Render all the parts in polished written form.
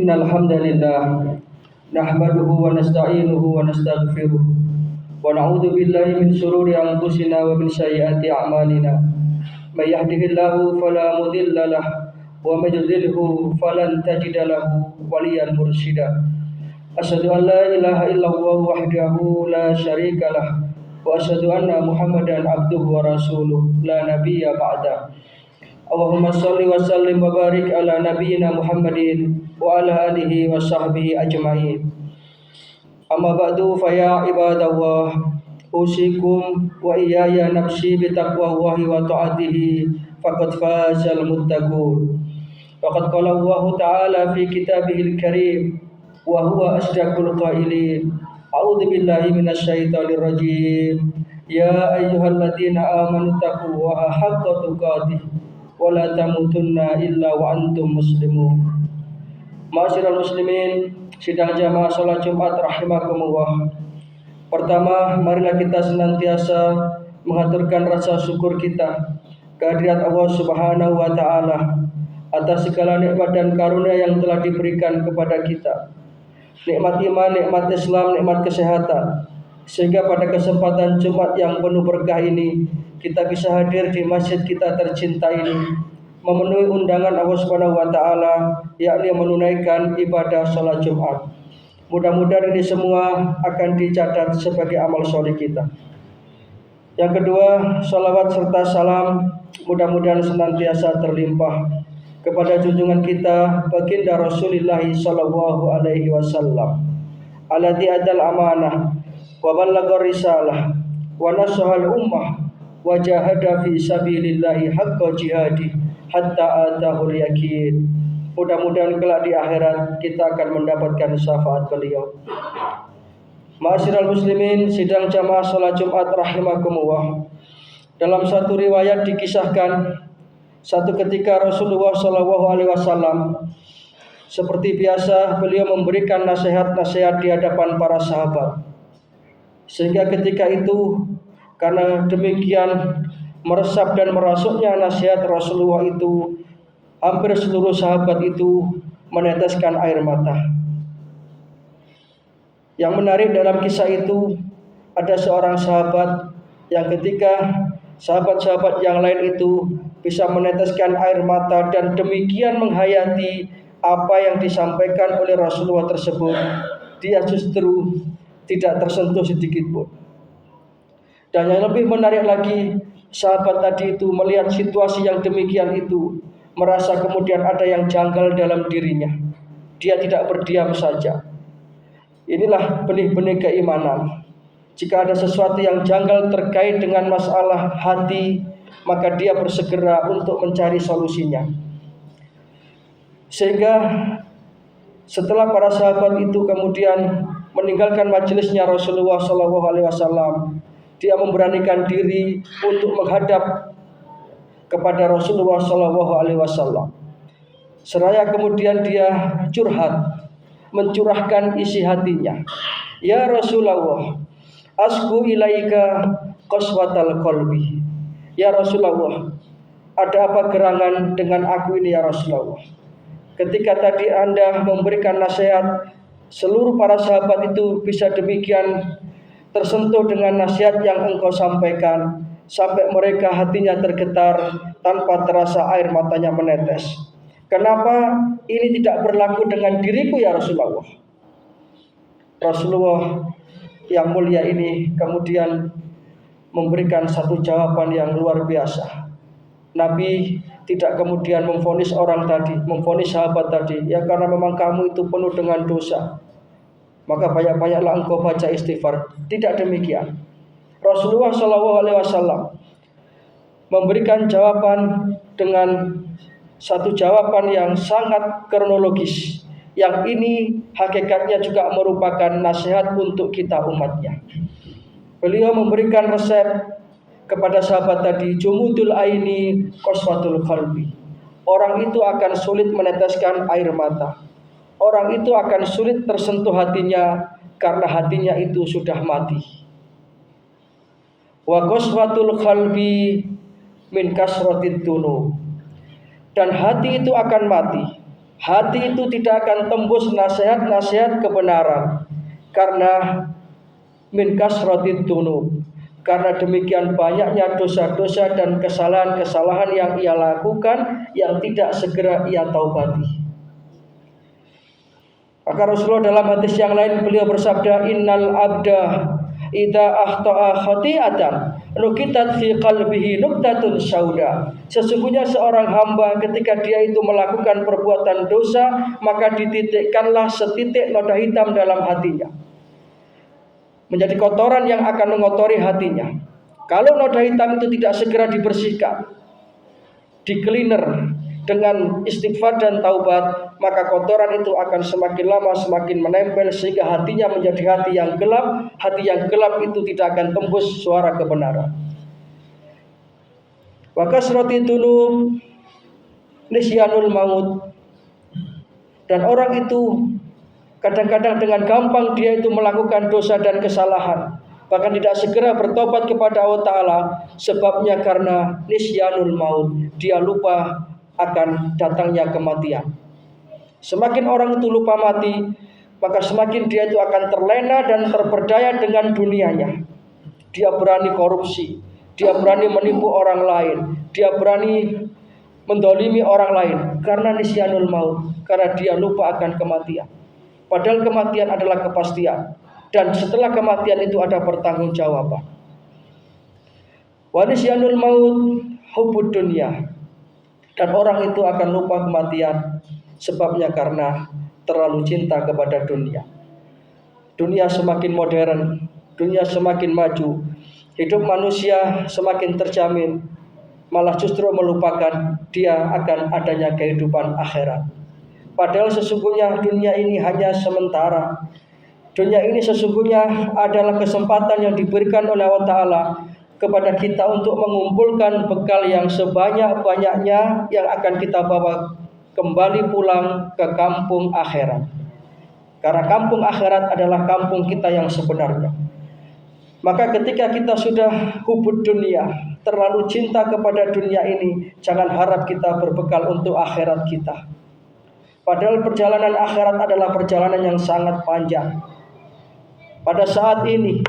Innal hamdalillah nahmaduhu wa nasta'inuhu wa nastaghfiruh wa na'udzu billahi min shururi anfusina wa min sayyiati a'malina. May yahdihillahu fala mudilla lahu wa may yudlilhu falan tajida lahu waliyan mursyida. Asyhadu an la ilaha illallah wahdahu la syarika lah wa asyhadu anna Muhammadan abduhu wa rasuluh la nabiyya ba'da. Allahumma shalli wa sallim wa barik ala nabiyyina Muhammadin wa ala alihi wa sahbihi ajma'in. Amma ba'du fa ya ibadallah usikum wa iyaya nafsi bi taqwallahi wa ta'atihi faqad fazal muttaqun. Faqad qala Allah ta'ala fi kitabihil karim wa huwa asdaqul qailin. A'udzu billahi minasy syaithanir rajim. Ya ayyuhalladzina amanu taqullaha haqqa tuqatih wala tamutunna illa wa antum muslimun. Ma'asyiral muslimin, sidang jamaah salat Jumat rahimakumullah. Pertama, marilah kita senantiasa mengaturkan rasa syukur kita kehadirat Allah Subhanahu wa taala atas segala nikmat dan karunia yang telah diberikan kepada kita. Nikmat iman, nikmat Islam, nikmat kesehatan. Sehingga pada kesempatan Jumat yang penuh berkah ini kita bisa hadir di masjid kita tercinta ini, memenuhi undangan Allah Subhanahu wa taala, yakni menunaikan ibadah salat Jumat. Mudah-mudahan ini semua akan dicatat sebagai amal soleh kita. Yang kedua, salawat serta salam mudah-mudahan senantiasa terlimpah kepada junjungan kita baginda Rasulullah sallallahu alaihi wasallam, alladzi adal amanah wa ballagha risalah wa nasahal ummah wa jahada fi sabilillahi haqqa jihadi hatta atahul yakin. Mudah-mudahan kelak di akhirat kita akan mendapatkan syafaat beliau. Ma'asyiral muslimin, sidang jamaah salat Jumat rahimakumullah. Dalam satu riwayat dikisahkan satu ketika Rasulullah sallallahu alaihi wasallam seperti biasa beliau memberikan nasihat-nasihat di hadapan para sahabat. Sehingga ketika itu karena demikian meresap dan merasuknya nasihat Rasulullah itu, hampir seluruh sahabat itu meneteskan air mata. Yang menarik dalam kisah itu, ada seorang sahabat yang ketika sahabat-sahabat yang lain itu bisa meneteskan air mata dan demikian menghayati apa yang disampaikan oleh Rasulullah tersebut, dia justru tidak tersentuh sedikit pun. Dan yang lebih menarik lagi, sahabat tadi itu melihat situasi yang demikian itu, merasa kemudian ada yang janggal dalam dirinya. Dia tidak berdiam saja. Inilah benih-benih keimanan. Jika ada sesuatu yang janggal terkait dengan masalah hati, maka dia bersegera untuk mencari solusinya. Sehingga setelah para sahabat itu kemudian meninggalkan majelisnya Rasulullah SAW, dia memberanikan diri untuk menghadap kepada Rasulullah SAW. Seraya kemudian dia curhat, mencurahkan isi hatinya. Ya Rasulullah, asku ilaika qaswatal qalbi. Ya Rasulullah, ada apa gerangan dengan aku ini ya Rasulullah? Ketika tadi Anda memberikan nasihat, seluruh para sahabat itu bisa demikian tersentuh dengan nasihat yang engkau sampaikan, sampai mereka hatinya tergetar tanpa terasa air matanya menetes. Kenapa ini tidak berlaku dengan diriku ya Rasulullah? Rasulullah yang mulia ini kemudian memberikan satu jawaban yang luar biasa. Nabi tidak kemudian memvonis orang tadi, memvonis sahabat tadi, ya karena memang kamu itu penuh dengan dosa, maka banyak-banyaklah engkau baca istighfar. Tidak demikian. Rasulullah SAW memberikan jawaban dengan satu jawaban yang sangat kronologis. Yang ini hakikatnya juga merupakan nasihat untuk kita umatnya. Beliau memberikan resep kepada sahabat tadi, jumudul aini qaswatul qalbi. Orang itu akan sulit meneteskan air mata. Orang itu akan sulit tersentuh hatinya karena hatinya itu sudah mati. Wa qaswatul qalbi min kasratid dunub. Dan hati itu akan mati. Hati itu tidak akan tembus nasihat-nasihat kebenaran karena min kasratid dzunub, karena demikian banyaknya dosa-dosa dan kesalahan-kesalahan yang ia lakukan yang tidak segera ia taubati. Maka Rasulullah dalam hadis yang lain beliau bersabda, innal abda idza akhta'a khati'atan nukitat fi qalbihi nuktatun sauda. Sesungguhnya seorang hamba ketika dia itu melakukan perbuatan dosa, maka dititikkanlah setitik noda hitam dalam hatinya, menjadi kotoran yang akan mengotori hatinya. Kalau noda hitam itu tidak segera dibersihkan, di cleaner dengan istighfar dan taubat, maka kotoran itu akan semakin lama semakin menempel sehingga hatinya menjadi hati yang gelap. Hati yang gelap itu tidak akan tembus suara kebenaran. Wa kasrati dzunub nisyanul maut. Dan orang itu kadang-kadang dengan gampang dia itu melakukan dosa dan kesalahan, bahkan tidak segera bertobat kepada Allah Ta'ala. Sebabnya karena nisyanul maut, dia lupa akan datangnya kematian. Semakin orang itu lupa mati, maka semakin dia itu akan terlena dan terperdaya dengan dunianya. Dia berani korupsi, dia berani menipu orang lain, dia berani mendolimi orang lain karena nisyanul maut, karena dia lupa akan kematian. Padahal kematian adalah kepastian, dan setelah kematian itu ada pertanggungjawaban. Wa nisyanul maut hubbud dunya. Dan orang itu akan lupa kematian, sebabnya karena terlalu cinta kepada dunia. Dunia semakin modern, dunia semakin maju, hidup manusia semakin terjamin, malah justru melupakan dia akan adanya kehidupan akhirat. Padahal sesungguhnya dunia ini hanya sementara. Dunia ini sesungguhnya adalah kesempatan yang diberikan oleh Allah Ta'ala kepada kita untuk mengumpulkan bekal yang sebanyak-banyaknya yang akan kita bawa kembali pulang ke kampung akhirat. Karena kampung akhirat adalah kampung kita yang sebenarnya. Maka ketika kita sudah hubud dunia, terlalu cinta kepada dunia ini, jangan harap kita berbekal untuk akhirat kita. Padahal perjalanan akhirat adalah perjalanan yang sangat panjang. Pada saat ini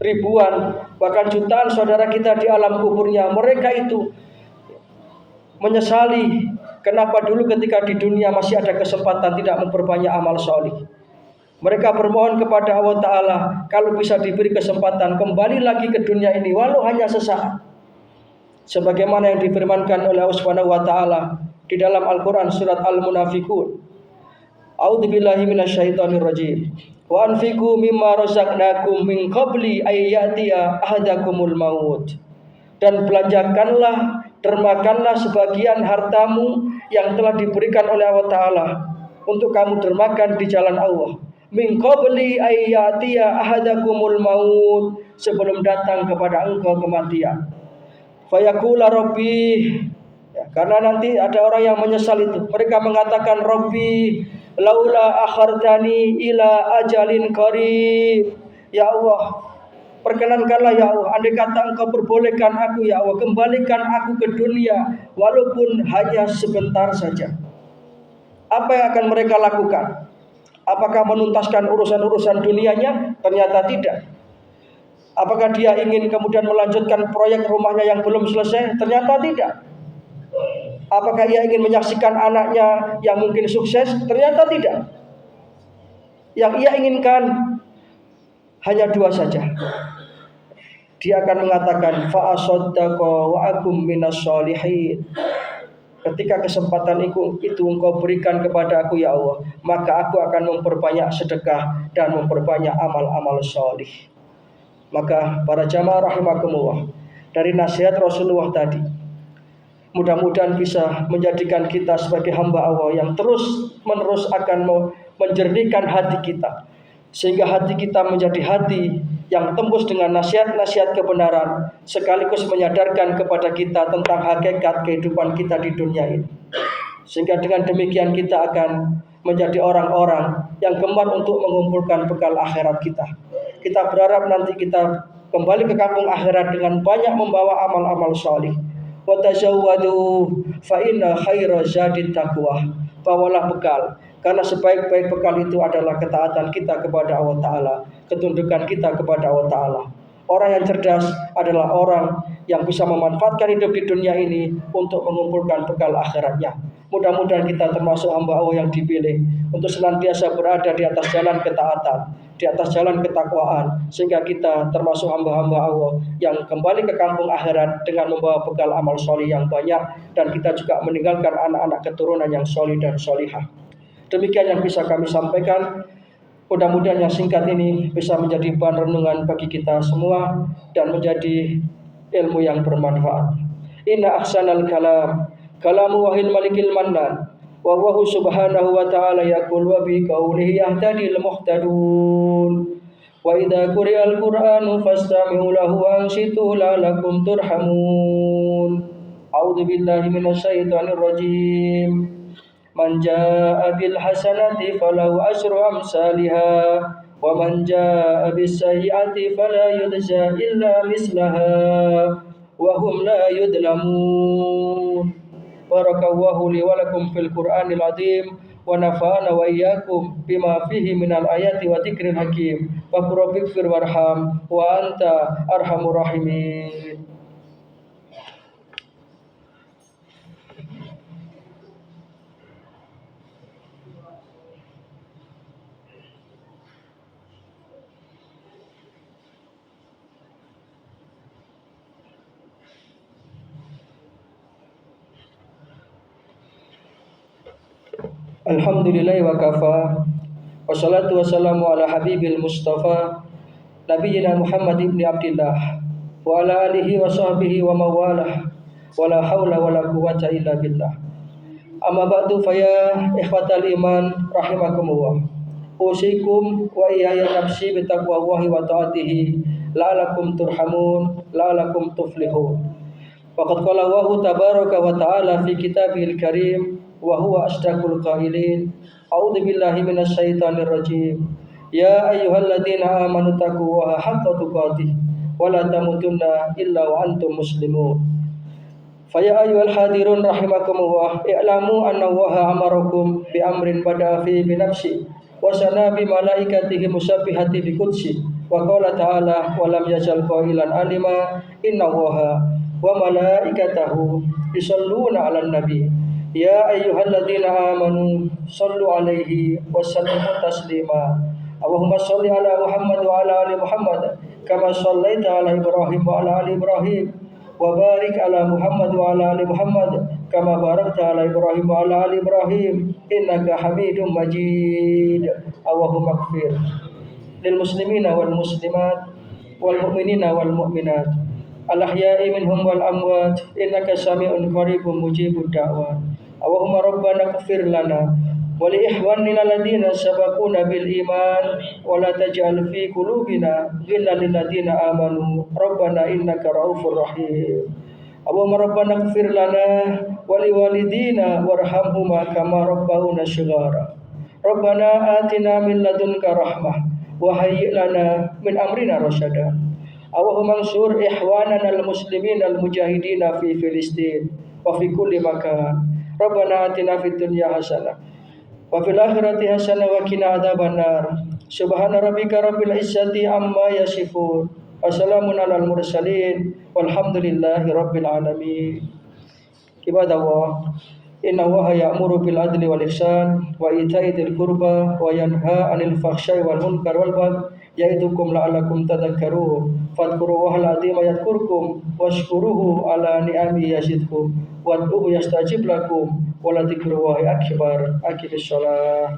ribuan bahkan jutaan saudara kita di alam kuburnya, mereka itu menyesali kenapa dulu ketika di dunia masih ada kesempatan tidak memperbanyak amal solih. Mereka bermohon kepada Allah Ta'ala, kalau bisa diberi kesempatan kembali lagi ke dunia ini walau hanya sesaat, sebagaimana yang difirmankan oleh Allah Subhanahu wa Ta'ala di dalam Al-Quran surat Al-Munafiqun. A'udzubillahi minasyaitonirrajim. Wa anfiqu mimma razaqnakum min qabli ay ya'tiya ahadakumul maut. Dan belanjakanlah, dermakanlah sebagian hartamu yang telah diberikan oleh Allah Ta'ala untuk kamu dermakan di jalan Allah. Min qabli ay ya'tiya ahadakumul maut, sebelum datang kepada engkau kematian. Fayaqula rabbi, ya, karena nanti ada orang yang menyesal itu. Mereka mengatakan, Rabbi laula akhartani ila ajalin qarib. Ya Allah, perkenankanlah ya Allah, andai kata engkau perbolehkan aku ya Allah, kembalikan aku ke dunia walaupun hanya sebentar saja. Apa yang akan mereka lakukan? Apakah menuntaskan urusan-urusan dunianya? Ternyata tidak. Apakah dia ingin kemudian melanjutkan proyek rumahnya yang belum selesai? Ternyata tidak. Apakah ia ingin menyaksikan anaknya yang mungkin sukses? Ternyata tidak. Yang ia inginkan hanya dua saja. Dia akan mengatakan fa asaddaqa wa akum minas sholihin. Ketika kesempatan itu engkau berikan kepada aku ya Allah, maka aku akan memperbanyak sedekah dan memperbanyak amal-amal sholih. Maka para jamaah rahimakumullah, dari nasihat Rasulullah tadi, mudah-mudahan bisa menjadikan kita sebagai hamba Allah yang terus-menerus akan menjernihkan hati kita, sehingga hati kita menjadi hati yang tembus dengan nasihat-nasihat kebenaran, sekaligus menyadarkan kepada kita tentang hakikat kehidupan kita di dunia ini. Sehingga dengan demikian kita akan menjadi orang-orang yang gemar untuk mengumpulkan bekal akhirat kita. Kita berharap nanti kita kembali ke kampung akhirat dengan banyak membawa amal-amal sholih, wa tazawwadu fa inna khaira zadit taqwa. Bawalah bekal, karena sebaik-baik bekal itu adalah ketaatan kita kepada Allah Ta'ala, ketundukan kita kepada Allah Ta'ala. Orang yang cerdas adalah orang yang bisa memanfaatkan hidup di dunia ini untuk mengumpulkan bekal akhiratnya. Mudah-mudahan kita termasuk hamba Allah yang dipilih untuk senantiasa berada di atas jalan ketaatan, di atas jalan ketakwaan, sehingga kita termasuk hamba-hamba Allah yang kembali ke kampung akhirat dengan membawa bekal amal solih yang banyak, dan kita juga meninggalkan anak-anak keturunan yang solih dan solihah. Demikian yang bisa kami sampaikan. Mudah-mudahan yang singkat ini bisa menjadi bahan renungan bagi kita semua dan menjadi ilmu yang bermanfaat. Inna ahsanal kalam kalamu wahil malikil mannan wa huwa subhanahu wa ta'ala yaqul wa bi qawlihi yahtadil muhtadun wa idza quri'al qur'anu fastami'u lahu wa ansitu la'allakum turhamun. A'udzu billahi minasy syaithanir rajim. Man jaa'a bil hasanati falahu asyru amsalha wa man jaa'a bis sayyi'ati fala yujza illa mislaha wa hum la yudlamun. Barakallahu li wa lakum fil Qur'anil azim wa nafa'ana wa iyyakum bima fihi minal ayati wa dzikril hakim. Wa rabbighfir warham wa anta arhamur rahimin. Alhamdulillah wa kafa. Wassalatu wassalamu ala habibil mustafa nabiyina Muhammad ibn Abdillah wa ala alihi wa sahbihi wa mawalah wa la hawla wa la quwwata illa billah. Amma ba'du fa ya ikhwatal iman rahimakumullah. Usikum wa iyaya nafsi bi taqwallahi wa ta'atihi la'alakum turhamun la'alakum tuflihun. Faqad qala Allahu tabaraka wa ta'ala fi kitabihil karim wa huwa asdaqul qailin. A'udzu billahi minasy syaithanir rajim. Ya ayyuhalladzina amanu taqullaha haqqa tuqatih wa la tamutunna illa wa antum muslimun. Fa ya ayyuhal hadirun rahimakumullah, i'lamu anna Allaha amarakum bi amrin bada'a fi bi nafsi wa sana bi malaikatihi musabbihati bi qudsi wa qala ta'ala wa lam yajal qailan alima inna Allaha wa malaikatahu yusalluna 'alan nabi. Ya ayyuhalladzina amanu sallu alaihi wa sallimu taslima. Allahumma shalli ala Muhammad wa ala ali Muhammad kama shallaita ala Ibrahim wa ala ali Ibrahim wa barik ala Muhammad wa ala ali Muhammad kama barakta ala Ibrahim wa ala ali Ibrahim innaka Hamidum Majid. Allahumma ighfir lil muslimina wal muslimat wal mu'minina wal mu'minat al ahya'i minhum wal amwat innaka sami'un qaribun mujibud da'wat. Allahumma rabbana ighfir lana wa li ikhwanina alladziina sabaquna bil iman wa la taj'al fi qulubina ghillan lil ladziina amanu rabbana innaka ra'ufur rahim. Allahumma rabbana ighfir lana wa li walidina warhamhuma kama rabbauna shighara. Rabbana atina min ladunka rahmah wa hayyi' lana min amrina rasyada. Allahumma ansur ikhwanana al-muslimin al-mujahidin fi Filistin wa fi kulli makan. Rabbana atina fid dunya hasanah wa fil akhirati hasanah wa qina adzabannar. Subhana rabbika rabbil izzati amma yasifun. Wassalamun alal mursalin walhamdulillahi rabbil alamin. Ibadallah, inna Allaha ya'muru bil adli wal ihsan wa ita'i dzil qurba wa yanha 'anil fahsya'i wal munkar wal baghi ya'idukum la'allakum tadhakkarun. Fadhkurullahal 'azima yadhkurkum washkuruhu 'ala ni'amihi yazidkum wad'uhu yastajib lakum wa la dzikrullahi akbar. Aqimis shalah.